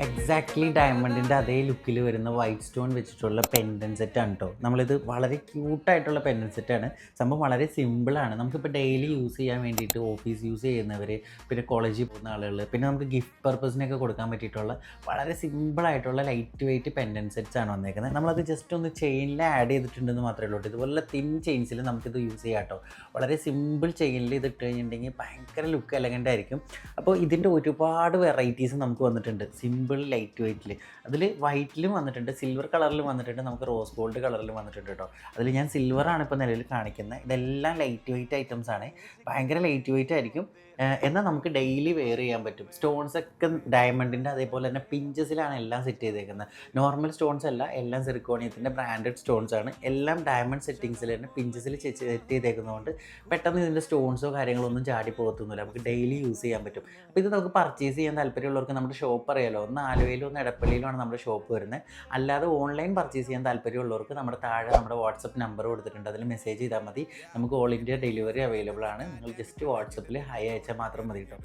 Exactly ഡയമണ്ടിൻ്റെ അതേ ലുക്കിൽ വരുന്ന വൈറ്റ് സ്റ്റോൺ വെച്ചിട്ടുള്ള പെൻഡൻ സെറ്റാണ് കേട്ടോ. നമ്മളിത് വളരെ ക്യൂട്ടായിട്ടുള്ള പെൻഡൻ സെറ്റാണ്. സംഭവം വളരെ സിമ്പിളാണ്. നമുക്കിപ്പോൾ ഡെയിലി യൂസ് ചെയ്യാൻ വേണ്ടിയിട്ട് ഓഫീസ് യൂസ് ചെയ്യുന്നവർ, പിന്നെ കോളേജിൽ പോകുന്ന ആളുകൾ, പിന്നെ നമുക്ക് ഗിഫ്റ്റ് പർപ്പസിനൊക്കെ കൊടുക്കാൻ പറ്റിയിട്ടുള്ള വളരെ സിമ്പിളായിട്ടുള്ള ലൈറ്റ് വെയിറ്റ് പെൻഡൻ സെറ്റ്സ് ആണ് വന്നേക്കുന്നത്. നമ്മളത് ജസ്റ്റ് ഒന്ന് ചെയിനിൽ ആഡ് ചെയ്തിട്ടുണ്ടെന്ന് മാത്രമേ ഉള്ളൂ. ഇതുപോലെ തിൻ ചെയിൻസിൽ നമുക്കിത് യൂസ് ചെയ്യാം കേട്ടോ. വളരെ സിമ്പിൾ ചെയിനിൽ ഇത് ഇട്ട് കഴിഞ്ഞിട്ടുണ്ടെങ്കിൽ ഭയങ്കര ലുക്ക് എലഗൻ്റ് ആയിരിക്കും. അപ്പോൾ ഇതിൻ്റെ ഒരുപാട് വെറൈറ്റീസ് നമുക്ക് വന്നിട്ടുണ്ട്. സിമ്പിൾ ലൈറ്റ് വെയ്റ്റിൽ അതിൽ വൈറ്റിലും വന്നിട്ടുണ്ട്, സിൽവർ കളറിലും വന്നിട്ടുണ്ട്, നമുക്ക് റോസ് ഗോൾഡ് കളറിലും വന്നിട്ടുണ്ട് കേട്ടോ. അതിൽ ഞാൻ സിൽവറാണ് ഇപ്പോൾ നിലവിൽ കാണിക്കുന്നത്. ഇതെല്ലാം ലൈറ്റ് വെയ്റ്റ് ഐറ്റംസ് ആണ്. ഭയങ്കര ലൈറ്റ് വെയ്റ്റ് ആയിരിക്കും. എന്നാൽ നമുക്ക് ഡെയിലി വെയർ ചെയ്യാൻ പറ്റും. സ്റ്റോൺസൊക്കെ ഡയമണ്ടിൻ്റെ അതേപോലെ തന്നെ പിഞ്ചസിലാണ് എല്ലാം സെറ്റ് ചെയ്തേക്കുന്നത്. നോർമൽ സ്റ്റോൺസ് അല്ല, എല്ലാം സിർക്കോണിയത്തിൻ്റെ ബ്രാൻഡഡ് സ്റ്റോൺസ് ആണ്. എല്ലാം ഡയമണ്ട് സെറ്റിങ്സിൽ തന്നെ പിഞ്ചസിൽ സെറ്റ് ചെയ്തേക്കുന്നതുകൊണ്ട് പെട്ടെന്ന് ഇതിൻ്റെ സ്റ്റോൺസോ കാര്യങ്ങളോ ഒന്നും ചാടി പോകത്തൊന്നുമില്ല. നമുക്ക് ഡെയിലി യൂസ് ചെയ്യാൻ പറ്റും. അപ്പോൾ ഇത് നമുക്ക് പർച്ചേസ് ചെയ്യാൻ താല്പര്യമുള്ളവർക്ക് നമ്മുടെ ഷോപ്പ് അറിയാലോ. ഒന്ന് ആലുവയിലും ഒന്ന് എടപ്പള്ളിയിലുമാണ് നമ്മുടെ ഷോപ്പ് വരുന്നത്. അല്ലാതെ ഓൺലൈൻ പർച്ചേസ് ചെയ്യാൻ താല്പര്യമുള്ളവർക്ക് നമ്മുടെ താഴെ നമ്മുടെ വാട്സപ്പ് നമ്പർ കൊടുത്തിട്ടുണ്ട്. അതിൽ മെസ്സേജ് ചെയ്താൽ മതി. നമുക്ക് ഓൾ ഇന്ത്യ ഡെലിവറി അവൈലബിൾ ആണ്. നിങ്ങൾ ജസ്റ്റ് വാട്സപ്പിൽ ഹായ് അയച്ചാൽ മാത്രം മതി കേട്ടോ.